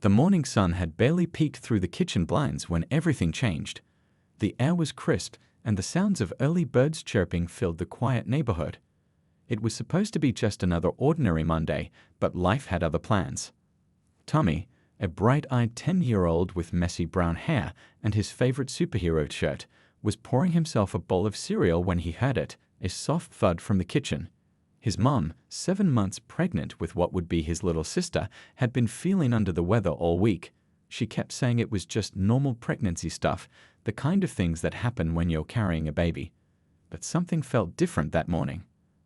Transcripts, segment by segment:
The morning sun had barely peeked through the kitchen blinds when everything changed. The air was crisp, and the sounds of early birds chirping filled the quiet neighborhood. It was supposed to be just another ordinary Monday, but life had other plans. Tommy, a bright-eyed 10-year-old with messy brown hair and his favorite superhero shirt, was pouring himself a bowl of cereal when he heard it, a soft thud from the kitchen. His mom, 7 months pregnant with what would be his little sister, had been feeling under the weather all week. She kept saying it was just normal pregnancy stuff, the kind of things that happen when you're carrying a baby. But something felt different that morning.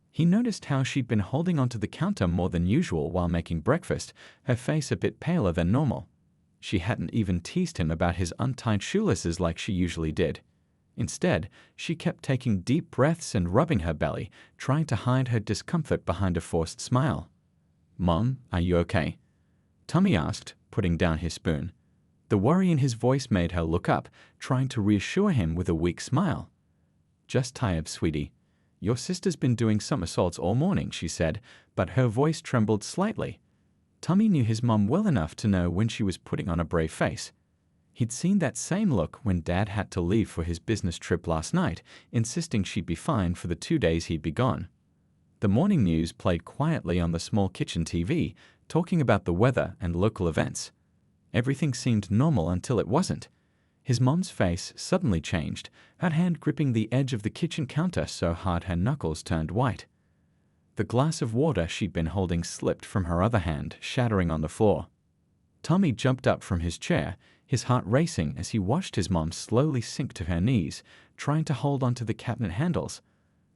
He noticed how she'd been holding onto the counter more than usual while making breakfast, her face a bit paler than normal. She hadn't even teased him about his untied shoelaces like she usually did. Instead, she kept taking deep breaths and rubbing her belly, trying to hide her discomfort behind a forced smile. "Mom, are you okay?" Tommy asked, putting down his spoon. The worry in his voice made her look up, trying to reassure him with a weak smile. "Just tired, sweetie. Your sister's been doing somersaults all morning," she said, but her voice trembled slightly. Tommy knew his mom well enough to know when she was putting on a brave face. He'd seen that same look when Dad had to leave for his business trip last night, insisting she'd be fine for the 2 days he'd be gone. The morning news played quietly on the small kitchen TV, talking about the weather and local events. Everything seemed normal until it wasn't. His mom's face suddenly changed, her hand gripping the edge of the kitchen counter so hard her knuckles turned white. The glass of water she'd been holding slipped from her other hand, shattering on the floor. Tommy jumped up from his chair, his heart racing as he watched his mom slowly sink to her knees, trying to hold onto the cabinet handles.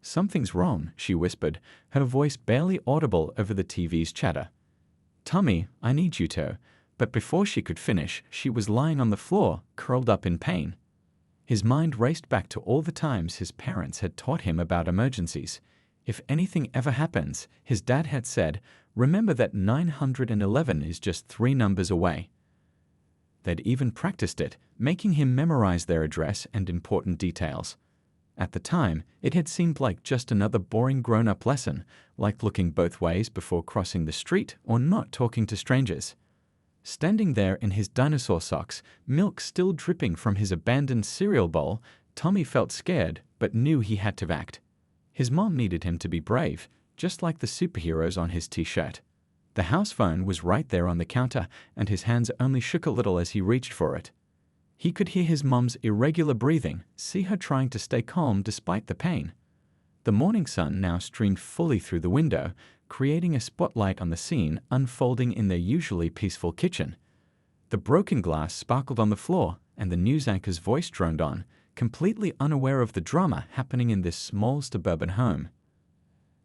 "Something's wrong," she whispered, her voice barely audible over the TV's chatter. "Tommy, I need you to." But before she could finish, she was lying on the floor, curled up in pain. His mind raced back to all the times his parents had taught him about emergencies. If anything ever happens, his dad had said, remember that 911 is just 3 numbers away. They'd even practiced it, making him memorize their address and important details. At the time, it had seemed like just another boring grown-up lesson, like looking both ways before crossing the street or not talking to strangers. Standing there in his dinosaur socks, milk still dripping from his abandoned cereal bowl, Tommy felt scared but knew he had to act. His mom needed him to be brave, just like the superheroes on his t-shirt. The house phone was right there on the counter, and his hands only shook a little as he reached for it. He could hear his mom's irregular breathing, see her trying to stay calm despite the pain. The morning sun now streamed fully through the window, creating a spotlight on the scene unfolding in their usually peaceful kitchen. The broken glass sparkled on the floor, and the news anchor's voice droned on, completely unaware of the drama happening in this small suburban home.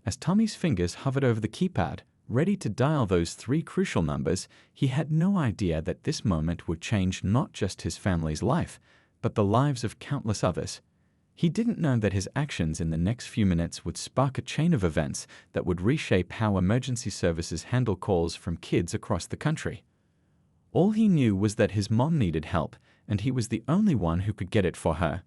As Tommy's fingers hovered over the keypad, ready to dial those 3 crucial numbers, he had no idea that this moment would change not just his family's life, but the lives of countless others. He didn't know that his actions in the next few minutes would spark a chain of events that would reshape how emergency services handle calls from kids across the country. All he knew was that his mom needed help, and he was the only one who could get it for her.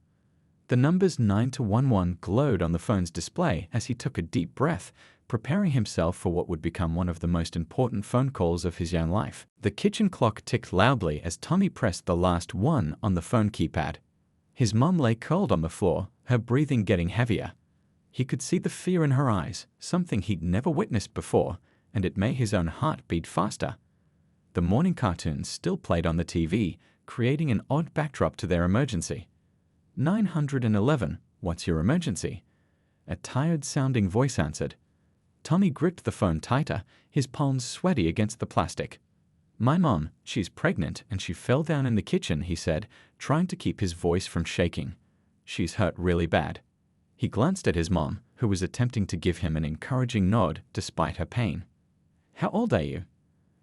The numbers 911 glowed on the phone's display as he took a deep breath, preparing himself for what would become one of the most important phone calls of his young life. The kitchen clock ticked loudly as Tommy pressed the last 1 on the phone keypad. His mom lay curled on the floor, her breathing getting heavier. He could see the fear in her eyes, something he'd never witnessed before, and it made his own heart beat faster. The morning cartoons still played on the TV, creating an odd backdrop to their emergency. 911, what's your emergency? A tired-sounding voice answered. Tommy gripped the phone tighter, his palms sweaty against the plastic. "My mom, she's pregnant and she fell down in the kitchen," he said, trying to keep his voice from shaking. "She's hurt really bad." He glanced at his mom, who was attempting to give him an encouraging nod despite her pain. "How old are you?"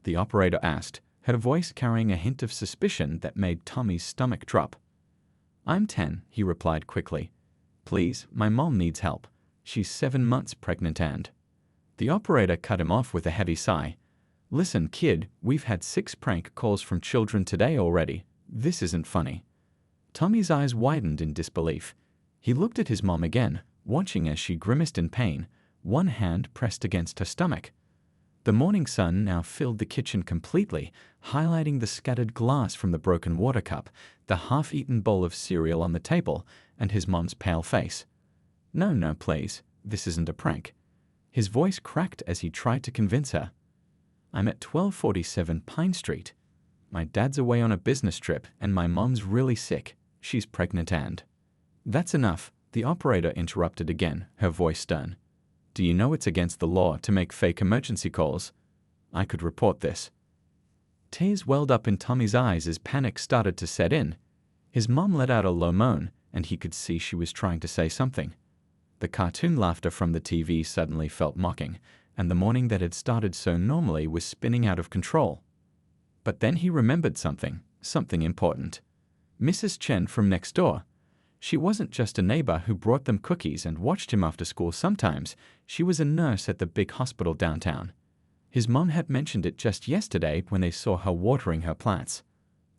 the operator asked, her voice carrying a hint of suspicion that made Tommy's stomach drop. "I'm 10, he replied quickly. "Please, my mom needs help. She's 7 months pregnant and—" The operator cut him off with a heavy sigh. "Listen, kid, we've had 6 prank calls from children today already. This isn't funny." Tommy's eyes widened in disbelief. He looked at his mom again, watching as she grimaced in pain, one hand pressed against her stomach. The morning sun now filled the kitchen completely, highlighting the scattered glass from the broken water cup, the half-eaten bowl of cereal on the table, and his mom's pale face. "No, no, please, this isn't a prank." His voice cracked as he tried to convince her. "I'm at 1247 Pine Street. My dad's away on a business trip, and my mom's really sick. She's pregnant and—" "That's enough," the operator interrupted again, her voice stern. "Do you know it's against the law to make fake emergency calls? I could report this." Tears welled up in Tommy's eyes as panic started to set in. His mom let out a low moan, and he could see she was trying to say something. The cartoon laughter from the TV suddenly felt mocking, and the morning that had started so normally was spinning out of control. But then he remembered something important. Mrs. Chen from next door. She wasn't just a neighbor who brought them cookies and watched him after school sometimes. She was a nurse at the big hospital downtown. His mom had mentioned it just yesterday when they saw her watering her plants.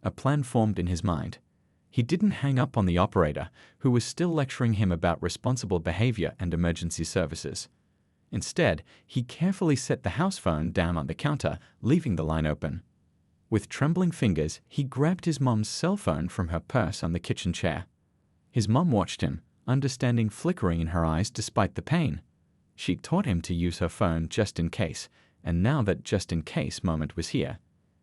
A plan formed in his mind. He didn't hang up on the operator, who was still lecturing him about responsible behavior and emergency services. Instead, he carefully set the house phone down on the counter, leaving the line open. With trembling fingers, he grabbed his mom's cell phone from her purse on the kitchen chair. His mom watched him, understanding flickering in her eyes despite the pain. She taught him to use her phone just in case, and now that just-in-case moment was here.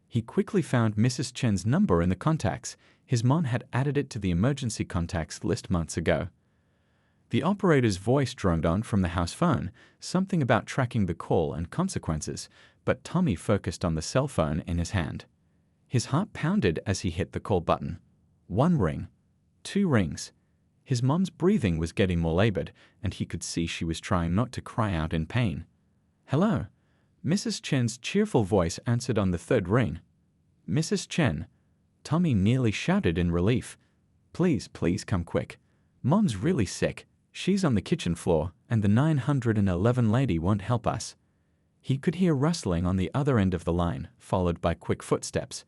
He quickly found Mrs. Chen's number in the contacts. His mom had added it to the emergency contacts list months ago. The operator's voice droned on from the house phone, something about tracking the call and consequences, but Tommy focused on the cell phone in his hand. His heart pounded as he hit the call button. 1 ring. 2 rings. His mom's breathing was getting more labored, and he could see she was trying not to cry out in pain. "Hello." Mrs. Chen's cheerful voice answered on the 3rd ring. "Mrs. Chen." Tommy nearly shouted in relief. "Please, please come quick. Mom's really sick. She's on the kitchen floor, and the 911 lady won't help us." He could hear rustling on the other end of the line, followed by quick footsteps.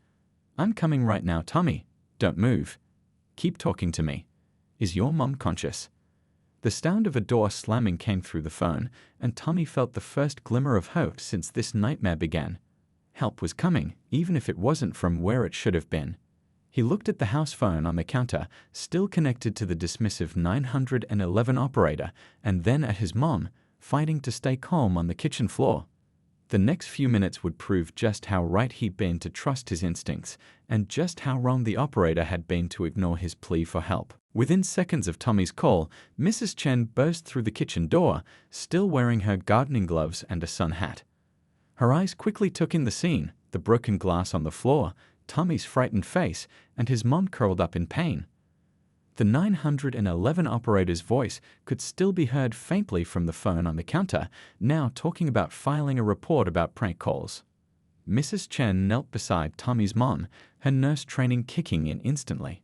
"I'm coming right now, Tommy. Don't move. Keep talking to me. Is your mom conscious?" The sound of a door slamming came through the phone, and Tommy felt the first glimmer of hope since this nightmare began. Help was coming, even if it wasn't from where it should have been. He looked at the house phone on the counter, still connected to the dismissive 911 operator, and then at his mom, fighting to stay calm on the kitchen floor. The next few minutes would prove just how right he'd been to trust his instincts, and just how wrong the operator had been to ignore his plea for help. Within seconds of Tommy's call, Mrs. Chen burst through the kitchen door, still wearing her gardening gloves and a sun hat. Her eyes quickly took in the scene, the broken glass on the floor, Tommy's frightened face, and his mom curled up in pain. The 911 operator's voice could still be heard faintly from the phone on the counter, now talking about filing a report about prank calls. Mrs. Chen knelt beside Tommy's mom, her nurse training kicking in instantly.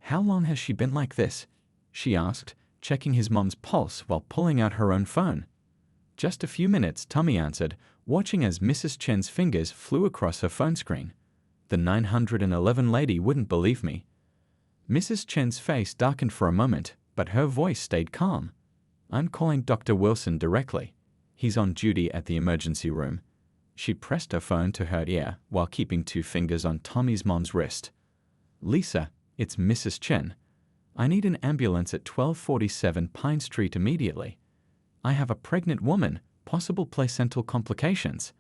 "How long has she been like this?" she asked, checking his mom's pulse while pulling out her own phone. "Just a few minutes," Tommy answered, watching as Mrs. Chen's fingers flew across her phone screen. "The 911 lady wouldn't believe me." Mrs. Chen's face darkened for a moment, but her voice stayed calm. "I'm calling Dr. Wilson directly. He's on duty at the emergency room." She pressed her phone to her ear while keeping 2 fingers on Tommy's mom's wrist. "Lisa, it's Mrs. Chen. I need an ambulance at 1247 Pine Street immediately. I have a pregnant woman, possible placental complications."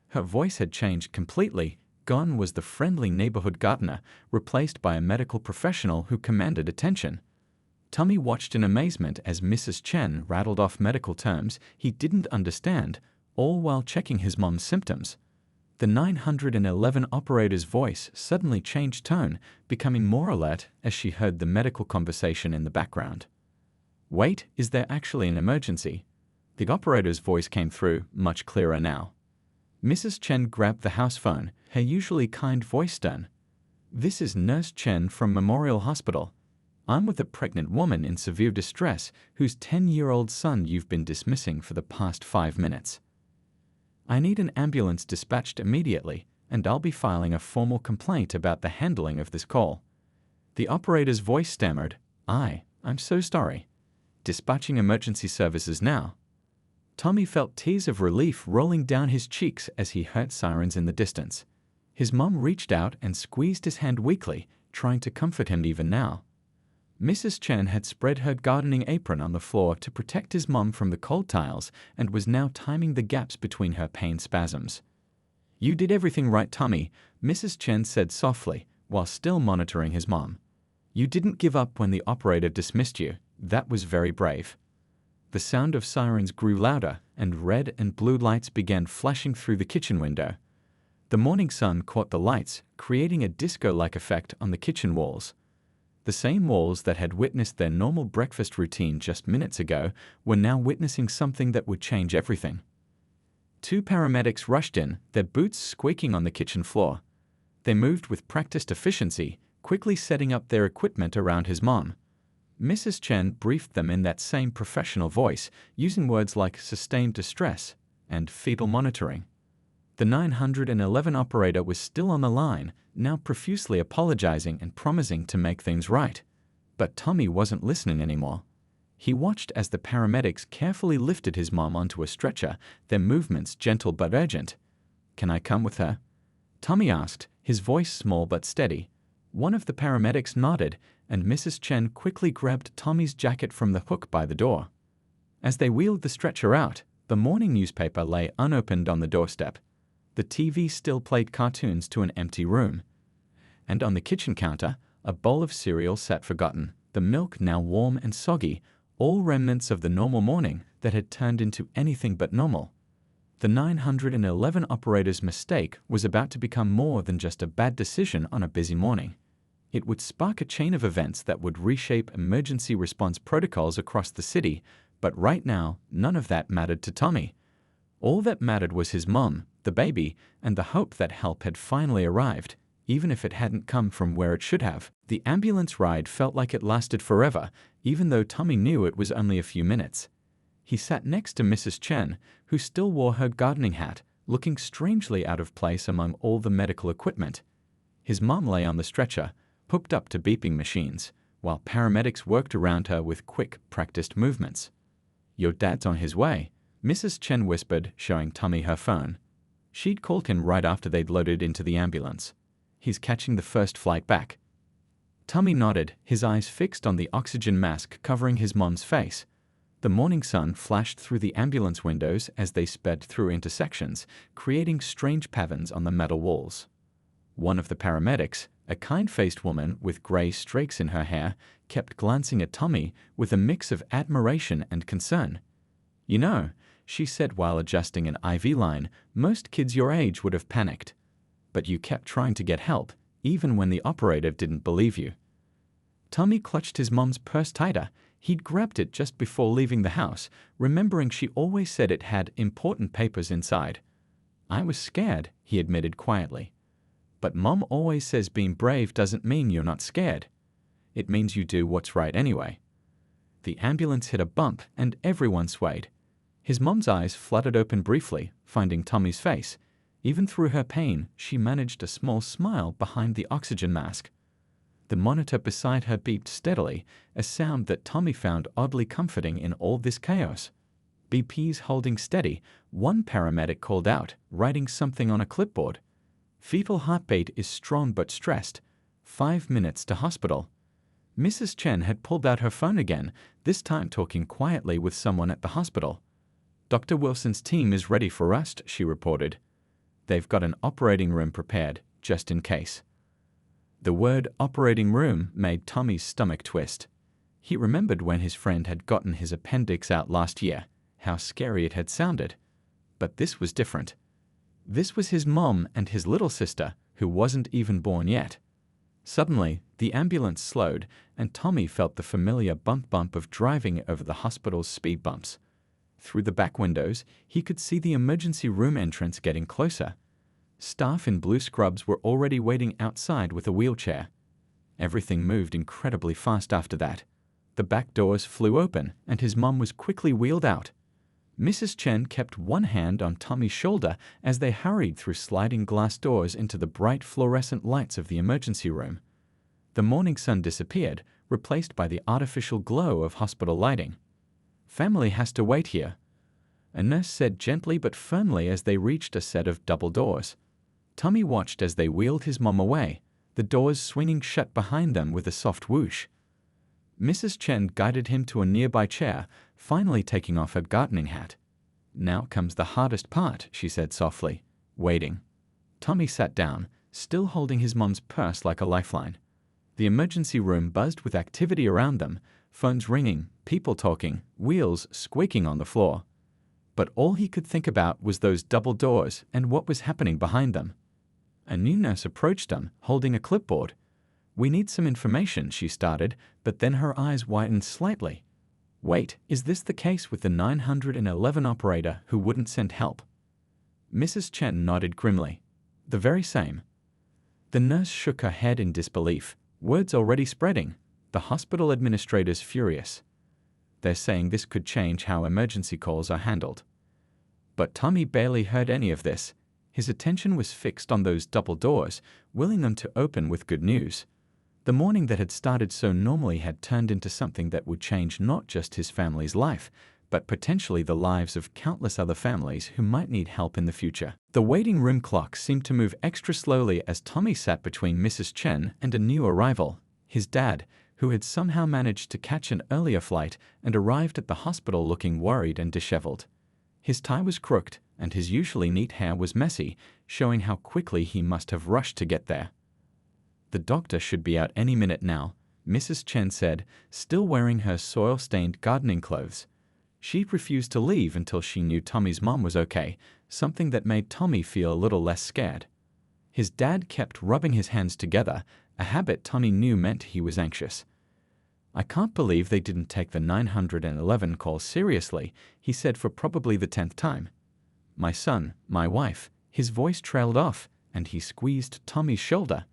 Her voice had changed completely. Gone was the friendly neighborhood gardener, replaced by a medical professional who commanded attention. Tommy watched in amazement as Mrs. Chen rattled off medical terms he didn't understand, all while checking his mom's symptoms. The 911 operator's voice suddenly changed tone, becoming more alert as she heard the medical conversation in the background. "Wait, is there actually an emergency?" The operator's voice came through, much clearer now. Mrs. Chen grabbed the house phone, her usually kind voice stern. "This is Nurse Chen from Memorial Hospital. I'm with a pregnant woman in severe distress whose 10-year-old son you've been dismissing for the past 5 minutes. I need an ambulance dispatched immediately, and I'll be filing a formal complaint about the handling of this call." The operator's voice stammered, I'm so sorry. Dispatching emergency services now." Tommy felt tears of relief rolling down his cheeks as he heard sirens in the distance. His mom reached out and squeezed his hand weakly, trying to comfort him even now. Mrs. Chen had spread her gardening apron on the floor to protect his mom from the cold tiles and was now timing the gaps between her pain spasms. "You did everything right, Tommy," Mrs. Chen said softly, while still monitoring his mom. "You didn't give up when the operator dismissed you. That was very brave." The sound of sirens grew louder, and red and blue lights began flashing through the kitchen window. The morning sun caught the lights, creating a disco-like effect on the kitchen walls. The same walls that had witnessed their normal breakfast routine just minutes ago were now witnessing something that would change everything. Two paramedics rushed in, their boots squeaking on the kitchen floor. They moved with practiced efficiency, quickly setting up their equipment around his mom. Mrs. Chen briefed them in that same professional voice, using words like sustained distress and fetal monitoring. The 911 operator was still on the line, now profusely apologizing and promising to make things right. But Tommy wasn't listening anymore. He watched as the paramedics carefully lifted his mom onto a stretcher, their movements gentle but urgent. "Can I come with her?" Tommy asked, his voice small but steady. One of the paramedics nodded, and Mrs. Chen quickly grabbed Tommy's jacket from the hook by the door. As they wheeled the stretcher out, the morning newspaper lay unopened on the doorstep. The TV still played cartoons to an empty room. And on the kitchen counter, a bowl of cereal sat forgotten, the milk now warm and soggy, all remnants of the normal morning that had turned into anything but normal. The 911 operator's mistake was about to become more than just a bad decision on a busy morning. It would spark a chain of events that would reshape emergency response protocols across the city, but right now, none of that mattered to Tommy. All that mattered was his mom, the baby, and the hope that help had finally arrived, even if it hadn't come from where it should have. The ambulance ride felt like it lasted forever, even though Tommy knew it was only a few minutes. He sat next to Mrs. Chen, who still wore her gardening hat, looking strangely out of place among all the medical equipment. His mom lay on the stretcher, hooked up to beeping machines, while paramedics worked around her with quick, practiced movements. "Your dad's on his way," Mrs. Chen whispered, showing Tommy her phone. She'd called him right after they'd loaded into the ambulance. "He's catching the first flight back." Tommy nodded, his eyes fixed on the oxygen mask covering his mom's face. The morning sun flashed through the ambulance windows as they sped through intersections, creating strange patterns on the metal walls. One of the paramedics, a kind-faced woman with gray streaks in her hair, kept glancing at Tommy with a mix of admiration and concern. "You know," she said while adjusting an IV line, "most kids your age would have panicked. But you kept trying to get help, even when the operator didn't believe you." Tommy clutched his mom's purse tighter. He'd grabbed it just before leaving the house, remembering she always said it had important papers inside. "I was scared," he admitted quietly. "But Mom always says being brave doesn't mean you're not scared. It means you do what's right anyway." The ambulance hit a bump and everyone swayed. His mom's eyes fluttered open briefly, finding Tommy's face. Even through her pain, she managed a small smile behind the oxygen mask. The monitor beside her beeped steadily, a sound that Tommy found oddly comforting in all this chaos. "BP's holding steady," one paramedic called out, writing something on a clipboard. "Fetal heartbeat is strong but stressed. 5 minutes to hospital." Mrs. Chen had pulled out her phone again, this time talking quietly with someone at the hospital. "Dr. Wilson's team is ready for us," she reported. "They've got an operating room prepared, just in case." The word operating room made Tommy's stomach twist. He remembered when his friend had gotten his appendix out last year, how scary it had sounded. But this was different. This was his mom and his little sister, who wasn't even born yet. Suddenly, the ambulance slowed, and Tommy felt the familiar bump of driving over the hospital's speed bumps. Through the back windows, he could see the emergency room entrance getting closer. Staff in blue scrubs were already waiting outside with a wheelchair. Everything moved incredibly fast after that. The back doors flew open, and his mom was quickly wheeled out. Mrs. Chen kept one hand on Tommy's shoulder as they hurried through sliding glass doors into the bright fluorescent lights of the emergency room. The morning sun disappeared, replaced by the artificial glow of hospital lighting. "Family has to wait here." a nurse said gently but firmly as they reached a set of double doors. Tommy watched as they wheeled his mom away, the doors swinging shut behind them with a soft whoosh. Mrs. Chen guided him to a nearby chair, finally taking off her gardening hat. "Now comes the hardest part," she said softly. "Waiting." Tommy sat down, still holding his mom's purse like a lifeline. The emergency room buzzed with activity around them, phones ringing, people talking, wheels squeaking on the floor. But all he could think about was those double doors and what was happening behind them. A new nurse approached them, holding a clipboard. "We need some information," she started, but then her eyes widened slightly. "Wait, is this the case with the 911 operator who wouldn't send help?" Mrs. Chen nodded grimly. "The very same." The nurse shook her head in disbelief. Word's already spreading. The hospital administrator's furious. They're saying this could change how emergency calls are handled. But Tommy barely heard any of this. His attention was fixed on those double doors, willing them to open with good news. The morning that had started so normally had turned into something that would change not just his family's life, but potentially the lives of countless other families who might need help in the future. The waiting room clock seemed to move extra slowly as Tommy sat between Mrs. Chen and a new arrival, his dad, who had somehow managed to catch an earlier flight and arrived at the hospital looking worried and disheveled. His tie was crooked, and his usually neat hair was messy, showing how quickly he must have rushed to get there. "The doctor should be out any minute now," Mrs. Chen said, still wearing her soil-stained gardening clothes. She refused to leave until she knew Tommy's mom was okay, something that made Tommy feel a little less scared. His dad kept rubbing his hands together, a habit Tommy knew meant he was anxious. "I can't believe they didn't take the 911 call seriously," he said for probably the 10th time. "My son, my wife." His voice trailed off, and he squeezed Tommy's shoulder.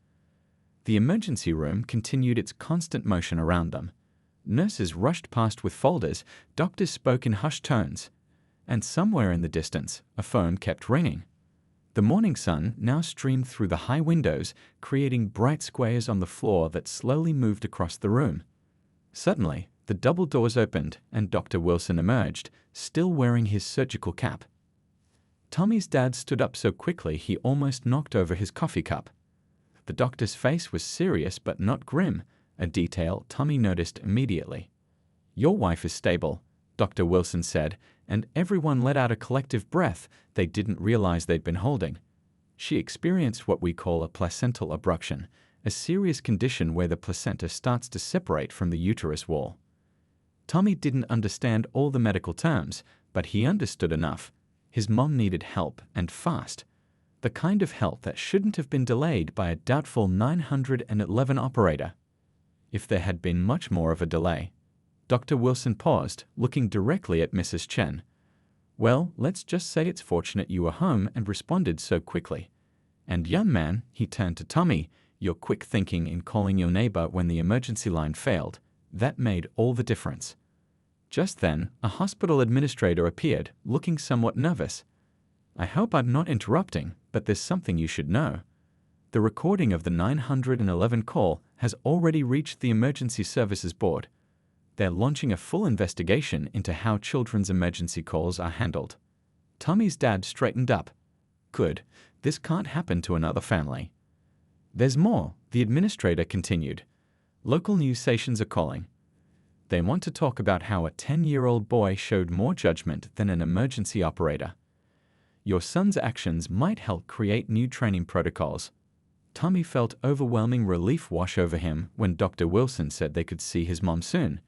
The emergency room continued its constant motion around them. Nurses rushed past with folders, doctors spoke in hushed tones, and somewhere in the distance, a phone kept ringing. The morning sun now streamed through the high windows, creating bright squares on the floor that slowly moved across the room. Suddenly, the double doors opened and Dr. Wilson emerged, still wearing his surgical cap. Tommy's dad stood up so quickly he almost knocked over his coffee cup. The doctor's face was serious but not grim, a detail Tommy noticed immediately. "Your wife is stable," Dr. Wilson said, and everyone let out a collective breath they didn't realize they'd been holding. "She experienced what we call a placental abruption, a serious condition where the placenta starts to separate from the uterus wall." Tommy didn't understand all the medical terms, but he understood enough. His mom needed help, and fast. The kind of help that shouldn't have been delayed by a doubtful 911 operator. If there had been much more of a delay. Dr. Wilson paused, looking directly at Mrs. Chen. "Well, let's just say it's fortunate you were home and responded so quickly. And young man," he turned to Tommy, "your quick thinking in calling your neighbor when the emergency line failed, that made all the difference." Just then, a hospital administrator appeared, looking somewhat nervous. "I hope I'm not interrupting, but there's something you should know. The recording of the 911 call has already reached the Emergency Services Board. They're launching a full investigation into how children's emergency calls are handled." Tommy's dad straightened up. "Good. This can't happen to another family." "There's more," the administrator continued. "Local news stations are calling. They want to talk about how a 10-year-old boy showed more judgment than an emergency operator. Your son's actions might help create new training protocols." Tommy felt overwhelming relief wash over him when Dr. Wilson said they could see his mom soon.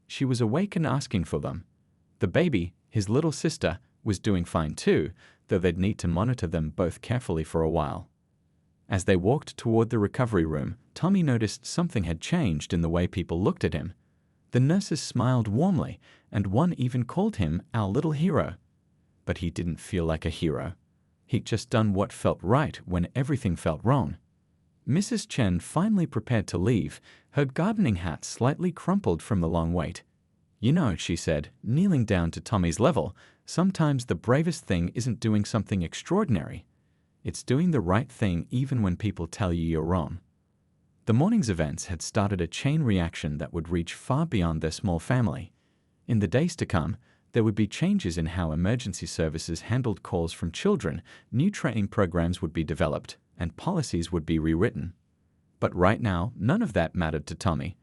She was awake and asking for them. The baby, his little sister, was doing fine too, though they'd need to monitor them both carefully for a while. As they walked toward the recovery room, Tommy noticed something had changed in the way people looked at him. The nurses smiled warmly, and one even called him our little hero. But he didn't feel like a hero. He'd just done what felt right when everything felt wrong. Mrs. Chen finally prepared to leave, her gardening hat slightly crumpled from the long wait. "You know," she said, kneeling down to Tommy's level, "sometimes the bravest thing isn't doing something extraordinary. It's doing the right thing even when people tell you you're wrong." The morning's events had started a chain reaction that would reach far beyond their small family. In the days to come, There would be changes in how emergency services handled calls from children, new training programs would be developed, and policies would be rewritten. But right now, none of that mattered to Tommy.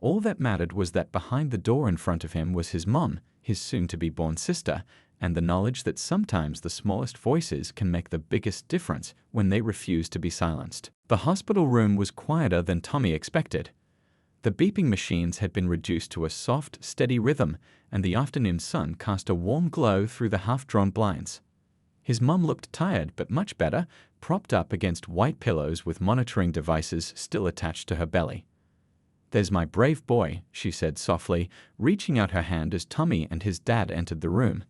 All that mattered was that behind the door in front of him was his mom, his soon-to-be-born sister, and the knowledge that sometimes the smallest voices can make the biggest difference when they refuse to be silenced. The hospital room was quieter than Tommy expected. The beeping machines had been reduced to a soft, steady rhythm, and the afternoon sun cast a warm glow through the half-drawn blinds. His mum looked tired but much better, propped up against white pillows with monitoring devices still attached to her belly. "There's my brave boy," she said softly, reaching out her hand as Tommy and his dad entered the room.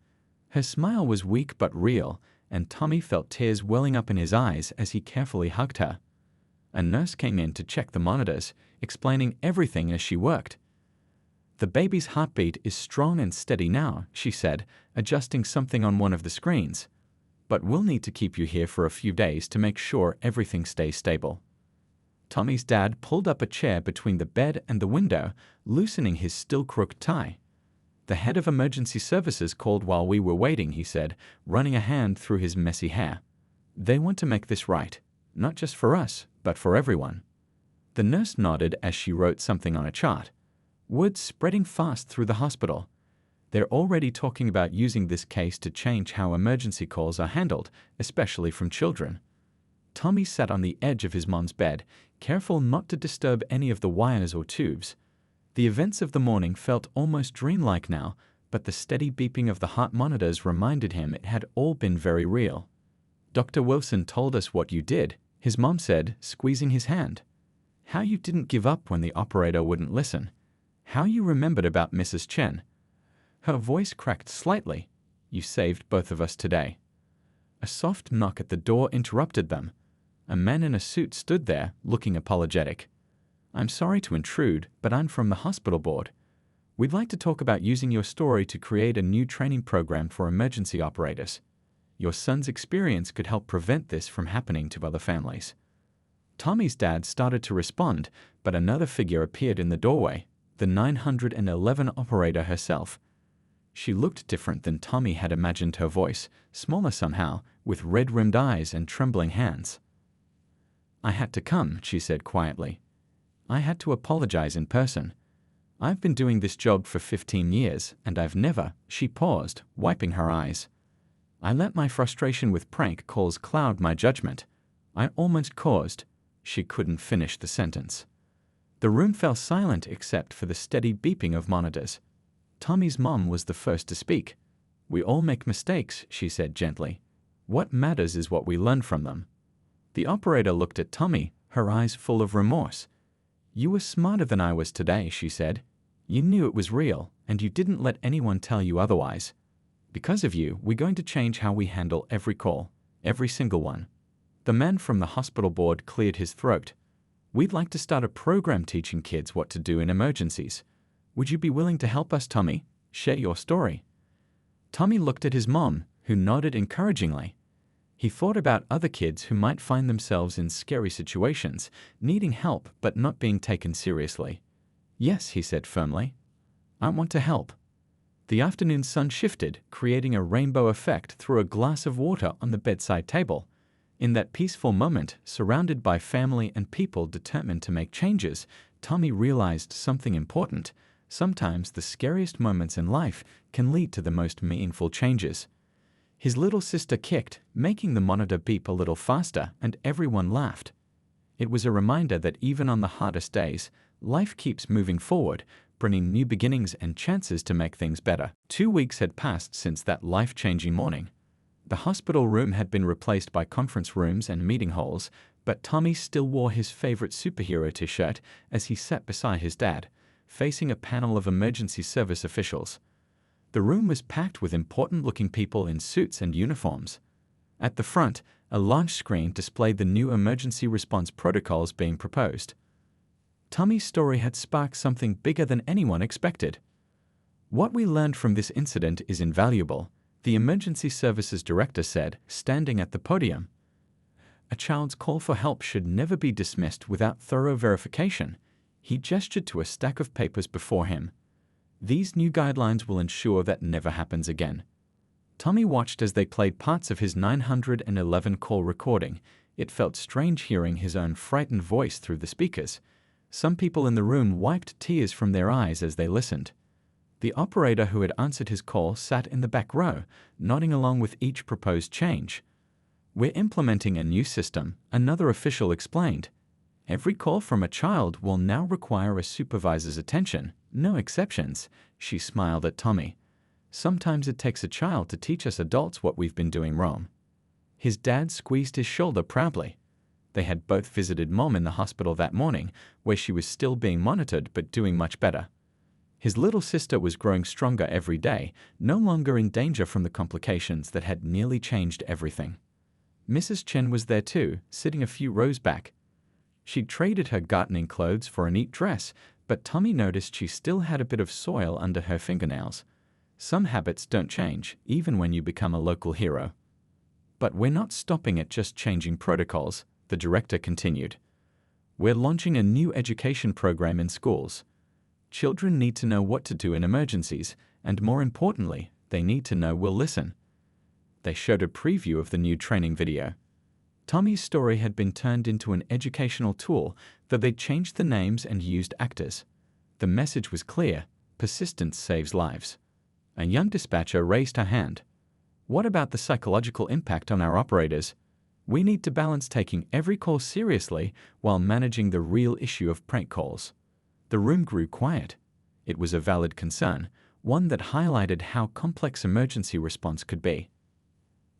Her smile was weak but real, and Tommy felt tears welling up in his eyes as he carefully hugged her. A nurse came in to check the monitors, explaining everything as she worked. "The baby's heartbeat is strong and steady now," she said, adjusting something on one of the screens. "But we'll need to keep you here for a few days to make sure everything stays stable." Tommy's dad pulled up a chair between the bed and the window, loosening his still crooked tie. "The head of emergency services called while we were waiting," he said, running a hand through his messy hair. "They want to make this right, not just for us, but for everyone." The nurse nodded as she wrote something on a chart. Word's spreading fast through the hospital. They're already talking about using this case to change how emergency calls are handled, especially from children. Tommy sat on the edge of his mom's bed, careful not to disturb any of the wires or tubes. The events of the morning felt almost dreamlike now, but the steady beeping of the heart monitors reminded him it had all been very real. "Dr. Wilson told us what you did," his mom said, squeezing his hand. "How you didn't give up when the operator wouldn't listen. How you remembered about Mrs. Chen." Her voice cracked slightly. "You saved both of us today." A soft knock at the door interrupted them. A man in a suit stood there, looking apologetic. "I'm sorry to intrude, but I'm from the hospital board. We'd like to talk about using your story to create a new training program for emergency operators. Your son's experience could help prevent this from happening to other families." Tommy's dad started to respond, but another figure appeared in the doorway, the 911 operator herself. She looked different than Tommy had imagined her voice, smaller somehow, with red-rimmed eyes and trembling hands. "I had to come," she said quietly. "I had to apologize in person. I've been doing this job for 15 years, and I've never—" She paused, wiping her eyes. "I let my frustration with prank calls cloud my judgment. I almost caused—" She couldn't finish the sentence. The room fell silent except for the steady beeping of monitors. Tommy's mom was the first to speak. "We all make mistakes," she said gently. "What matters is what we learn from them." The operator looked at Tommy, her eyes full of remorse. "You were smarter than I was today," she said. "You knew it was real, and you didn't let anyone tell you otherwise. Because of you, we're going to change how we handle every call, every single one." The man from the hospital board cleared his throat. "We'd like to start a program teaching kids what to do in emergencies. Would you be willing to help us, Tommy? Share your story." Tommy looked at his mom, who nodded encouragingly. He thought about other kids who might find themselves in scary situations, needing help but not being taken seriously. "Yes," he said firmly. "I want to help." The afternoon sun shifted, creating a rainbow effect through a glass of water on the bedside table. In that peaceful moment, surrounded by family and people determined to make changes, Tommy realized something important. Sometimes the scariest moments in life can lead to the most meaningful changes. His little sister kicked, making the monitor beep a little faster, and everyone laughed. It was a reminder that even on the hardest days, life keeps moving forward, bringing new beginnings and chances to make things better. 2 weeks had passed since that life-changing morning. The hospital room had been replaced by conference rooms and meeting halls, but Tommy still wore his favorite superhero t-shirt as he sat beside his dad, facing a panel of emergency service officials. The room was packed with important-looking people in suits and uniforms. At the front, a large screen displayed the new emergency response protocols being proposed. Tommy's story had sparked something bigger than anyone expected. "What we learned from this incident is invaluable," the emergency services director said, standing at the podium. "A child's call for help should never be dismissed without thorough verification." He gestured to a stack of papers before him. These new guidelines will ensure that never happens again. Tommy watched as they played parts of his 911 call recording. It felt strange hearing his own frightened voice through the speakers. Some people in the room wiped tears from their eyes as they listened. The operator who had answered his call sat in the back row, nodding along with each proposed change. "We're implementing a new system," another official explained. "Every call from a child will now require a supervisor's attention, no exceptions." She smiled at Tommy. "Sometimes it takes a child to teach us adults what we've been doing wrong." His dad squeezed his shoulder proudly. They had both visited Mom in the hospital that morning, where she was still being monitored but doing much better. His little sister was growing stronger every day, no longer in danger from the complications that had nearly changed everything. Mrs. Chen was there too, sitting a few rows back. She'd traded her gardening clothes for a neat dress, but Tommy noticed she still had a bit of soil under her fingernails. Some habits don't change, even when you become a local hero. "But we're not stopping at just changing protocols," the director continued. "We're launching a new education program in schools. Children need to know what to do in emergencies, and more importantly, they need to know we'll listen." They showed a preview of the new training video. Tommy's story had been turned into an educational tool, though they'd changed the names and used actors. The message was clear: persistence saves lives. A young dispatcher raised her hand. "What about the psychological impact on our operators? We need to balance taking every call seriously while managing the real issue of prank calls." The room grew quiet. It was a valid concern, one that highlighted how complex emergency response could be.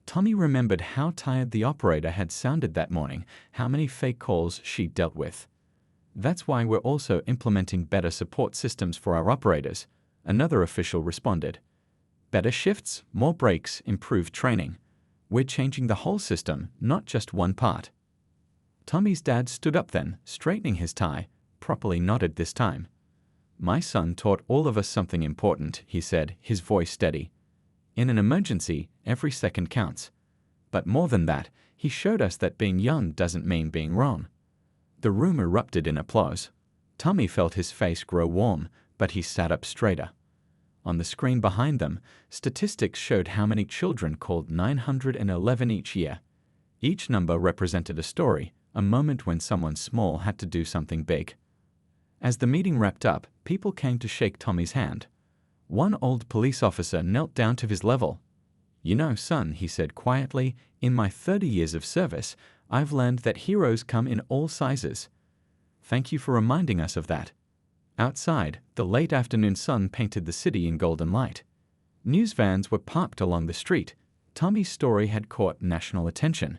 Tommy remembered how tired the operator had sounded that morning, how many fake calls she'd dealt with. "That's why we're also implementing better support systems for our operators," another official responded. "Better shifts, more breaks, improved training. We're changing the whole system, not just one part." Tommy's dad stood up then, straightening his tie, properly nodded this time. "My son taught all of us something important," he said, his voice steady. "In an emergency, every second counts. But more than that, he showed us that being young doesn't mean being wrong." The room erupted in applause. Tommy felt his face grow warm, but he sat up straighter. On the screen behind them, statistics showed how many children called 911 each year. Each number represented a story, a moment when someone small had to do something big. As the meeting wrapped up, people came to shake Tommy's hand. One old police officer knelt down to his level. "You know, son," he said quietly, "in my 30 years of service, I've learned that heroes come in all sizes. Thank you for reminding us of that." Outside, the late afternoon sun painted the city in golden light. News vans were parked along the street. Tommy's story had caught national attention.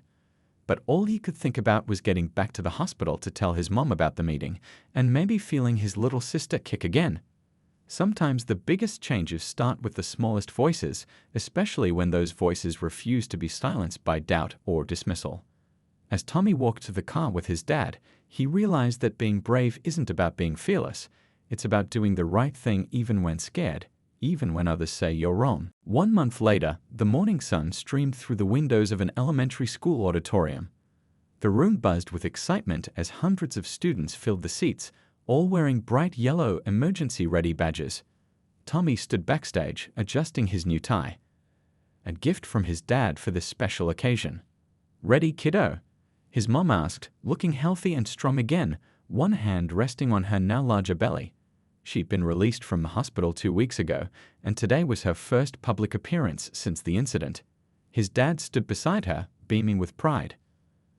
But all he could think about was getting back to the hospital to tell his mom about the meeting, and maybe feeling his little sister kick again. Sometimes the biggest changes start with the smallest voices, especially when those voices refuse to be silenced by doubt or dismissal. As Tommy walked to the car with his dad, he realized that being brave isn't about being fearless. It's about doing the right thing even when scared, even when others say you're wrong. 1 month later, the morning sun streamed through the windows of an elementary school auditorium. The room buzzed with excitement as hundreds of students filled the seats, all wearing bright yellow emergency-ready badges. Tommy stood backstage, adjusting his new tie. A gift from his dad for this special occasion. "Ready, kiddo?" his mom asked, looking healthy and strong again, one hand resting on her now larger belly. She'd been released from the hospital 2 weeks ago, and today was her first public appearance since the incident. His dad stood beside her, beaming with pride.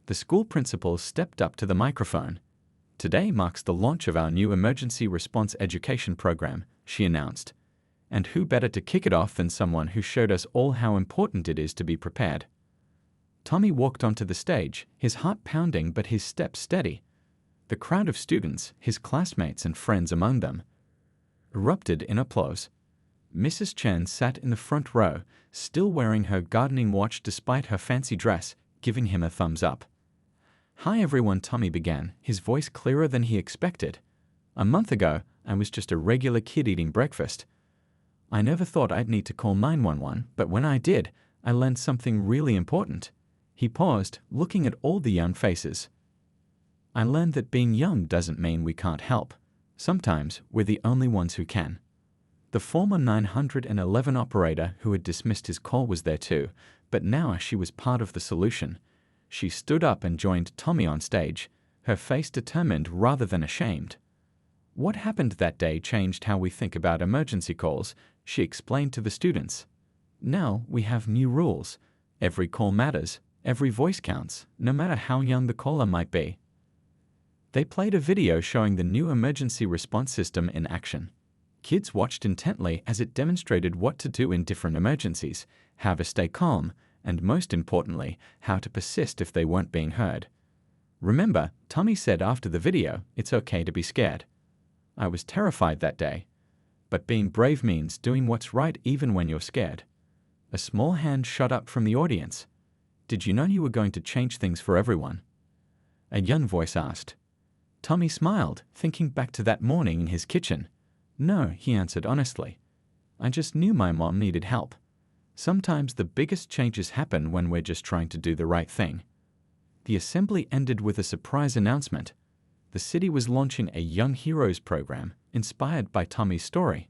The school principal stepped up to the microphone. "Today marks the launch of our new emergency response education program," she announced. "And who better to kick it off than someone who showed us all how important it is to be prepared." Tommy walked onto the stage, his heart pounding but his steps steady. The crowd of students, his classmates and friends among them, erupted in applause. Mrs. Chen sat in the front row, still wearing her gardening watch despite her fancy dress, giving him a thumbs up. "Hi everyone," Tommy began, his voice clearer than he expected. "A month ago, I was just a regular kid eating breakfast. I never thought I'd need to call 911, but when I did, I learned something really important." He paused, looking at all the young faces. "I learned that being young doesn't mean we can't help. Sometimes we're the only ones who can." The former 911 operator who had dismissed his call was there too, but now she was part of the solution. She stood up and joined Tommy on stage, her face determined rather than ashamed. What happened that day changed how we think about emergency calls, she explained to the students. Now we have new rules. Every call matters, every voice counts, no matter how young the caller might be. They played a video showing the new emergency response system in action. Kids watched intently as it demonstrated what to do in different emergencies, how to stay calm, and most importantly, how to persist if they weren't being heard. Remember, Tommy said after the video, it's okay to be scared. I was terrified that day. But being brave means doing what's right even when you're scared. A small hand shot up from the audience. Did you know you were going to change things for everyone? A young voice asked. Tommy smiled, thinking back to that morning in his kitchen. No, he answered honestly. I just knew my mom needed help. Sometimes the biggest changes happen when we're just trying to do the right thing. The assembly ended with a surprise announcement. The city was launching a Young Heroes program inspired by Tommy's story.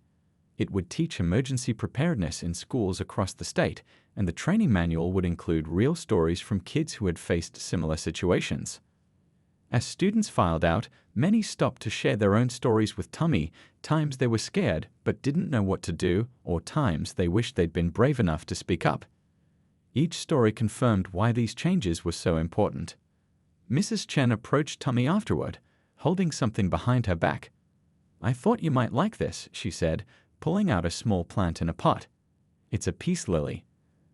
It would teach emergency preparedness in schools across the state, and the training manual would include real stories from kids who had faced similar situations. As students filed out, many stopped to share their own stories with Tommy, times they were scared but didn't know what to do, or times they wished they'd been brave enough to speak up. Each story confirmed why these changes were so important. Mrs. Chen approached Tommy afterward, holding something behind her back. I thought you might like this, she said, pulling out a small plant in a pot. It's a peace lily.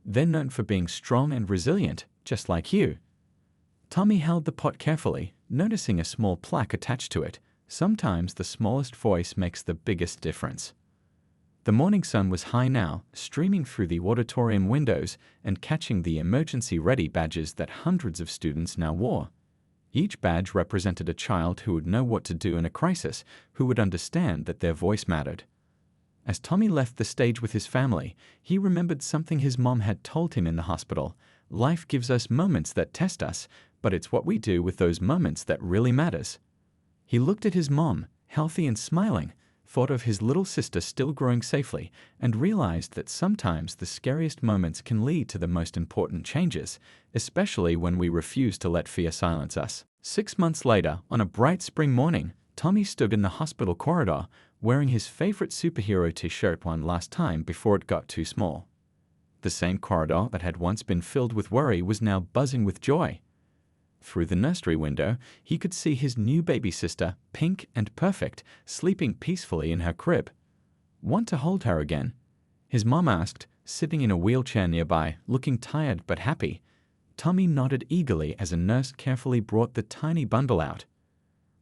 They're known for being strong and resilient, just like you. Tommy held the pot carefully, noticing a small plaque attached to it. Sometimes the smallest voice makes the biggest difference. The morning sun was high now, streaming through the auditorium windows and catching the emergency-ready badges that hundreds of students now wore. Each badge represented a child who would know what to do in a crisis, who would understand that their voice mattered. As Tommy left the stage with his family, he remembered something his mom had told him in the hospital. Life gives us moments that test us, but it's what we do with those moments that really matters. He looked at his mom, healthy and smiling, thought of his little sister still growing safely, and realized that sometimes the scariest moments can lead to the most important changes, especially when we refuse to let fear silence us. 6 months later, on a bright spring morning, Tommy stood in the hospital corridor, wearing his favorite superhero t-shirt one last time before it got too small. The same corridor that had once been filled with worry was now buzzing with joy. Through the nursery window, he could see his new baby sister, pink and perfect, sleeping peacefully in her crib. Want to hold her again? His mom asked, sitting in a wheelchair nearby, looking tired but happy. Tommy nodded eagerly as a nurse carefully brought the tiny bundle out.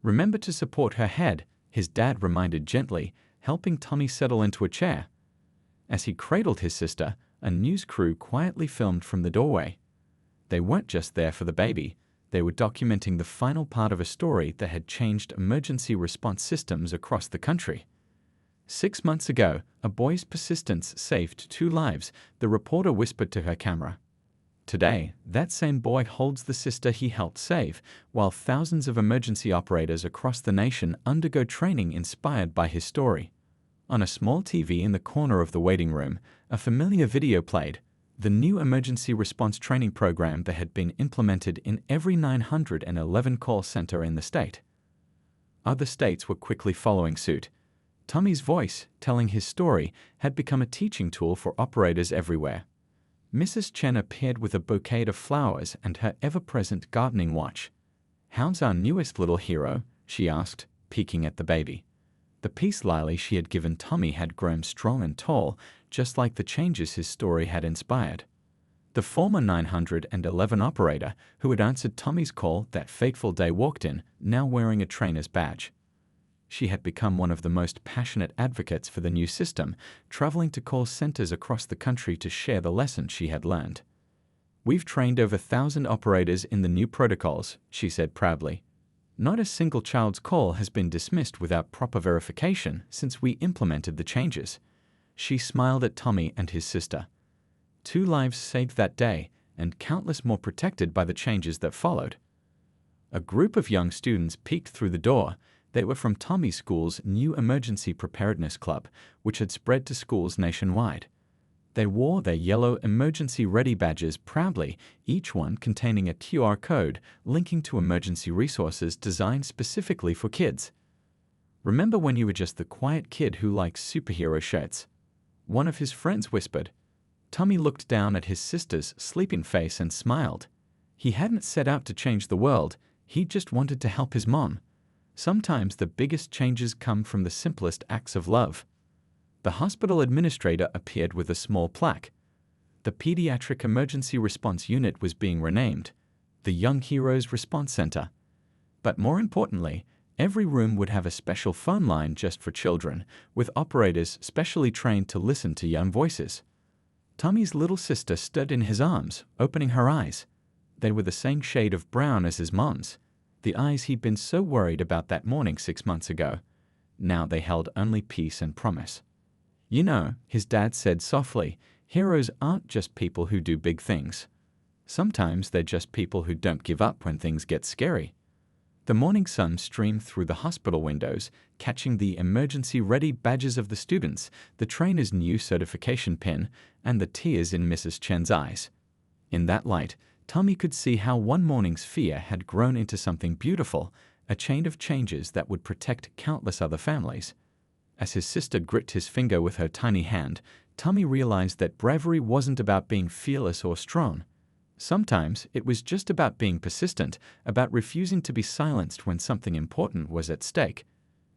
Remember to support her head, his dad reminded gently, helping Tommy settle into a chair. As he cradled his sister, a news crew quietly filmed from the doorway. They weren't just there for the baby. They were documenting the final part of a story that had changed emergency response systems across the country. 6 months ago, a boy's persistence saved 2 lives, the reporter whispered to her camera. Today, that same boy holds the sister he helped save, while thousands of emergency operators across the nation undergo training inspired by his story. On a small TV in the corner of the waiting room, a familiar video played. The new emergency response training program that had been implemented in every 911 call center in the state. Other states were quickly following suit. Tommy's voice, telling his story, had become a teaching tool for operators everywhere. Mrs. Chen appeared with a bouquet of flowers and her ever-present gardening watch. "How's our newest little hero?" she asked, peeking at the baby. The peace lily she had given Tommy had grown strong and tall, just like the changes his story had inspired. The former 911 operator who had answered Tommy's call that fateful day walked in, now wearing a trainer's badge. She had become one of the most passionate advocates for the new system, traveling to call centers across the country to share the lessons she had learned. "We've trained over 1,000 operators in the new protocols," she said proudly. "Not a single child's call has been dismissed without proper verification since we implemented the changes." She smiled at Tommy and his sister. 2 lives saved that day, and countless more protected by the changes that followed. A group of young students peeked through the door. They were from Tommy's school's new Emergency Preparedness Club, which had spread to schools nationwide. They wore their yellow Emergency Ready badges proudly, each one containing a QR code linking to emergency resources designed specifically for kids. "Remember when you were just the quiet kid who liked superhero shirts?" one of his friends whispered. Tommy looked down at his sister's sleeping face and smiled. He hadn't set out to change the world, he just wanted to help his mom. Sometimes the biggest changes come from the simplest acts of love. The hospital administrator appeared with a small plaque. The Pediatric Emergency Response Unit was being renamed the Young Heroes Response Center. But more importantly, every room would have a special phone line just for children, with operators specially trained to listen to young voices. Tommy's little sister stood in his arms, opening her eyes. They were the same shade of brown as his mom's, the eyes he'd been so worried about that morning 6 months ago. Now they held only peace and promise. "You know," his dad said softly, "heroes aren't just people who do big things. Sometimes they're just people who don't give up when things get scary." The morning sun streamed through the hospital windows, catching the emergency-ready badges of the students, the trainer's new certification pin, and the tears in Mrs. Chen's eyes. In that light, Tommy could see how one morning's fear had grown into something beautiful, a chain of changes that would protect countless other families. As his sister gripped his finger with her tiny hand, Tommy realized that bravery wasn't about being fearless or strong. Sometimes it was just about being persistent, about refusing to be silenced when something important was at stake.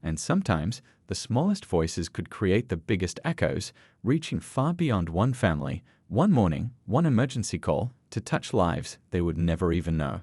And sometimes the smallest voices could create the biggest echoes, reaching far beyond one family, one morning, one emergency call, to touch lives they would never even know.